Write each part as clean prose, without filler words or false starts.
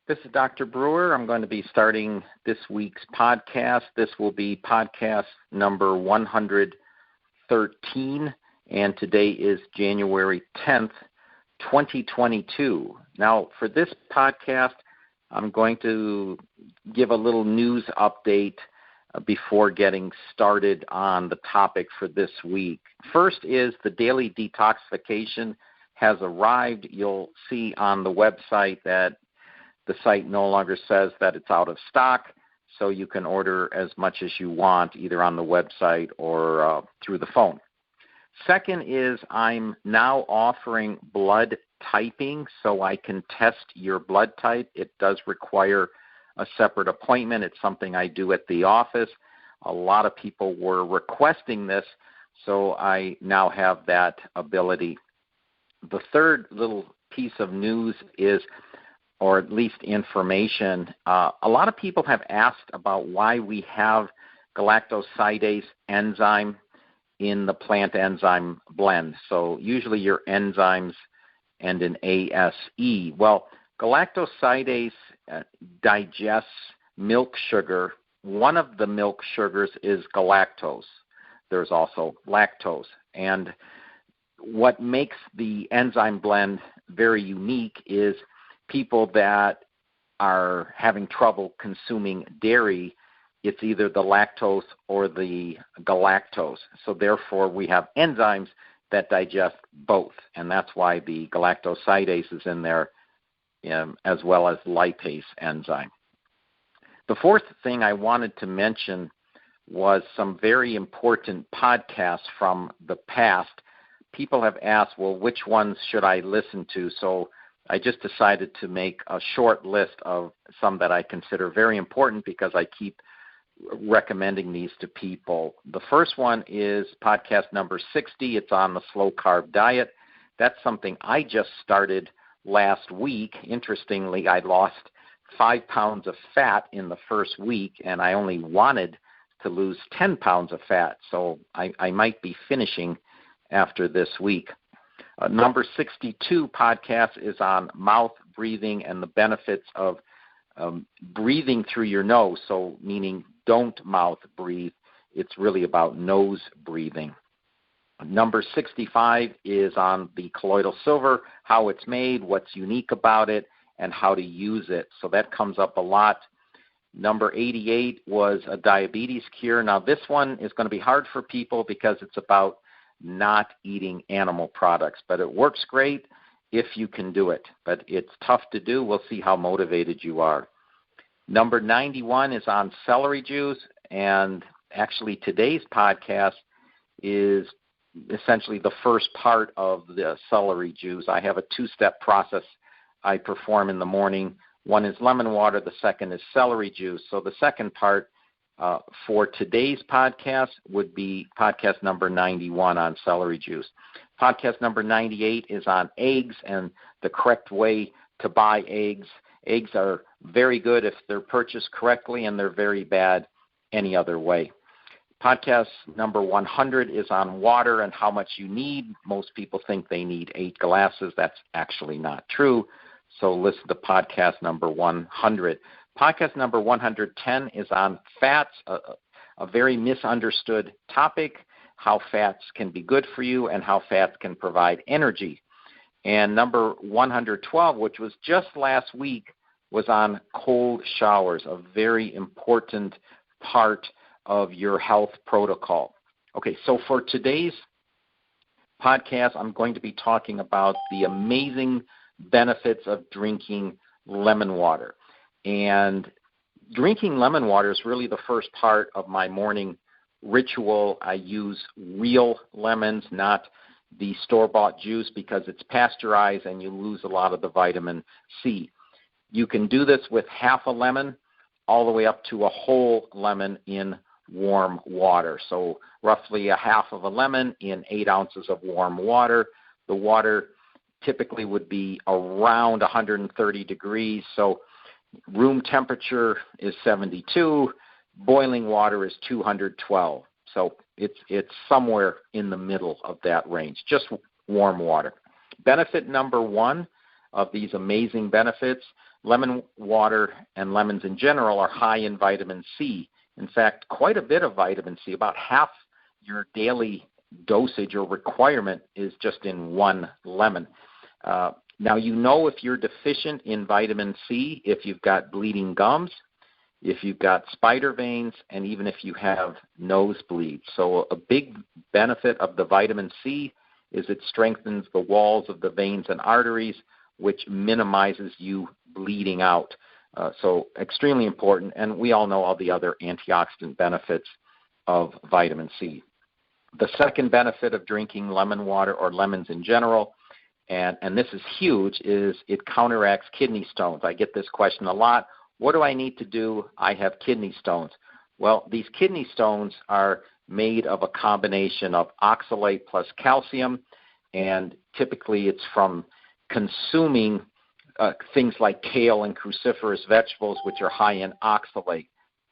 This is Dr. Brewer. I'm going to be starting this week's podcast. This will be podcast number 113, and today is January 10th, 2022. Now, for this podcast, I'm going to give a little news update before getting started on the topic for this week. First is the daily detoxification has arrived. You'll see on the website that the site no longer says that it's out of stock, so you can order as much as you want, either on the website or through the phone. Second is I'm now offering blood typing, so I can test your blood type. It does require a separate appointment. It's something I do at the office. A lot of people were requesting this, so I now have that ability. The third little piece of news is, or at least information, a lot of people have asked about why we have galactosidase enzyme in the plant enzyme blend. So usually your enzymes end in ASE. Well, galactosidase digests milk sugar. One of the milk sugars is galactose. There's also lactose. And what makes the enzyme blend very unique is people that are having trouble consuming dairy, it's either the lactose or the galactose. So therefore, we have enzymes that digest both, and that's why the galactosidase is in there, as well as lipase enzyme. The fourth thing I wanted to mention was some very important podcasts from the past. People have asked, well, which ones should I listen to? So I just decided to make a short list of some that I consider very important because I keep recommending these to people. The first one is podcast number 60. It's on the slow-carb diet. That's something I just started last week. Interestingly, I lost 5 pounds of fat in the first week, and I only wanted to lose 10 pounds of fat, so I might be finishing after this week. Number 62 podcast is on mouth breathing and the benefits of breathing through your nose, so meaning don't mouth breathe. It's really about nose breathing. Number 65 is on the colloidal silver, how it's made, what's unique about it, and how to use it. So that comes up a lot. Number 88 was a diabetes cure. Now this one is going to be hard for people because it's about not eating animal products, but it works great if you can do it. But it's tough to do. We'll see how motivated you are. Number 91 is on celery juice, and actually today's podcast is essentially the first part of the celery juice. I have a 2-step process I perform in the morning. One is lemon water, the second is celery juice. So the second part for today's podcast would be podcast number 91 on celery juice. Podcast number 98 is on eggs and the correct way to buy eggs. Eggs are very good if they're purchased correctly, and they're very bad any other way. Podcast number 100 is on water and how much you need. Most people think they need 8 glasses. That's actually not true. So listen to podcast number 100. Podcast number 110 is on fats, a very misunderstood topic, how fats can be good for you and how fats can provide energy. And number 112, which was just last week, was on cold showers, a very important part of your health protocol. Okay, so for today's podcast, I'm going to be talking about the amazing benefits of drinking lemon water. And drinking lemon water is really the first part of my morning ritual. I use real lemons, not the store-bought juice, because it's pasteurized and you lose a lot of the vitamin C. You can do this with half a lemon all the way up to a whole lemon in warm water. So roughly a half of a lemon in 8 ounces of warm water. The water typically would be around 130 degrees. So room temperature is 72. Boiling water is 212. So it's somewhere in the middle of that range, just warm water. Benefit number 1 of these amazing benefits. Lemon water and lemons in general are high in vitamin C. In fact, quite a bit of vitamin C, about half your daily dosage or requirement is just in one lemon. Now, if you're deficient in vitamin C, if you've got bleeding gums, if you've got spider veins, and even if you have nosebleeds. So a big benefit of the vitamin C is it strengthens the walls of the veins and arteries, which minimizes you bleeding out. So extremely important, and we all know all the other antioxidant benefits of vitamin C. The second benefit of drinking lemon water or lemons in general, and this is huge, is it counteracts kidney stones. I get this question a lot. What do I need to do? I have kidney stones. Well, these kidney stones are made of a combination of oxalate plus calcium, and typically it's from consuming things like kale and cruciferous vegetables, which are high in oxalate.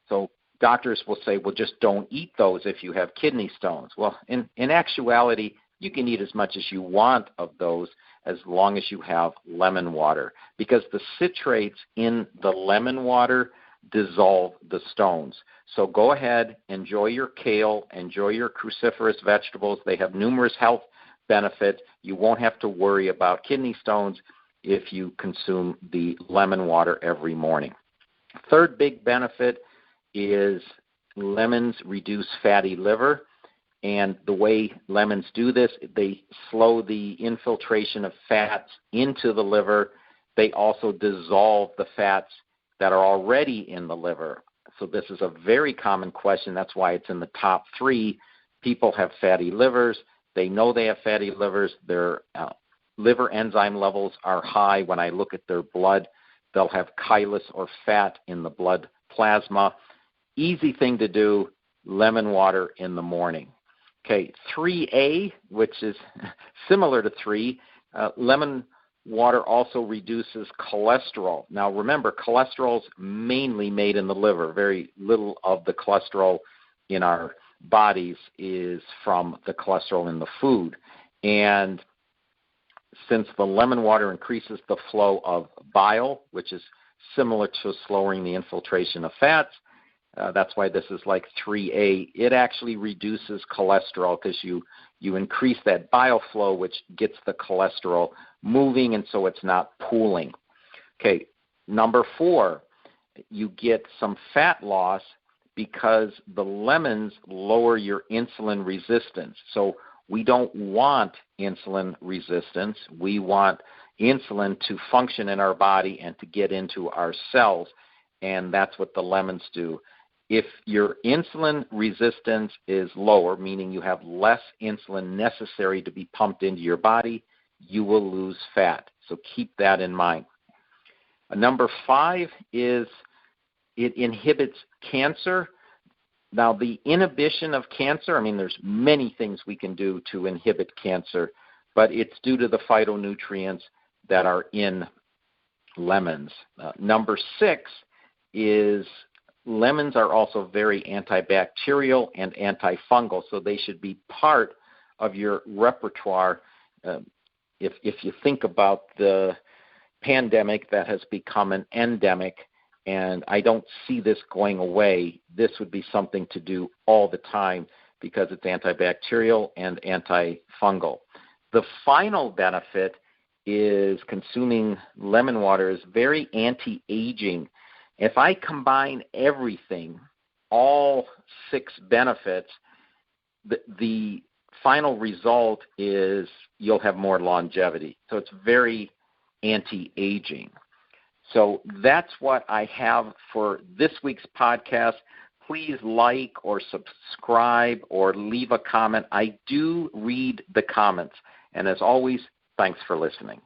So doctors will say, well, just don't eat those if you have kidney stones. Well, in actuality, you can eat as much as you want of those as long as you have lemon water, because the citrates in the lemon water dissolve the stones. So go ahead, enjoy your kale, enjoy your cruciferous vegetables. They have numerous health benefits. You won't have to worry about kidney stones if you consume the lemon water every morning. Third big benefit is lemons reduce fatty liver. And the way lemons do this, they slow the infiltration of fats into the liver. They also dissolve the fats that are already in the liver. So this is a very common question. That's why it's in the top 3. People have fatty livers. They know they have fatty livers. Their liver enzyme levels are high. When I look at their blood, they'll have chylus or fat in the blood plasma. Easy thing to do, lemon water in the morning. Okay, 3A, which is similar to 3, lemon water also reduces cholesterol. Now remember, cholesterol is mainly made in the liver. Very little of the cholesterol in our bodies is from the cholesterol in the food. And since the lemon water increases the flow of bile, which is similar to slowing the infiltration of fats, that's why this is like 3A. It actually reduces cholesterol because you increase that bile flow, which gets the cholesterol moving, and so it's not pooling. Okay, number 4, you get some fat loss because the lemons lower your insulin resistance. So we don't want insulin resistance. We want insulin to function in our body and to get into our cells, and that's what the lemons do. If your insulin resistance is lower, meaning you have less insulin necessary to be pumped into your body, you will lose fat. So keep that in mind. Number 5 is it inhibits cancer. Now, the inhibition of cancer, there's many things we can do to inhibit cancer, but it's due to the phytonutrients that are in lemons. Number 6 is lemons are also very antibacterial and antifungal, so they should be part of your repertoire. If you think about the pandemic that has become an endemic, and I don't see this going away, this would be something to do all the time because it's antibacterial and antifungal. The final benefit is consuming lemon water is very anti-aging. If I combine everything, all 6 benefits, the final result is you'll have more longevity. So it's very anti-aging. So that's what I have for this week's podcast. Please like or subscribe or leave a comment. I do read the comments. And as always, thanks for listening.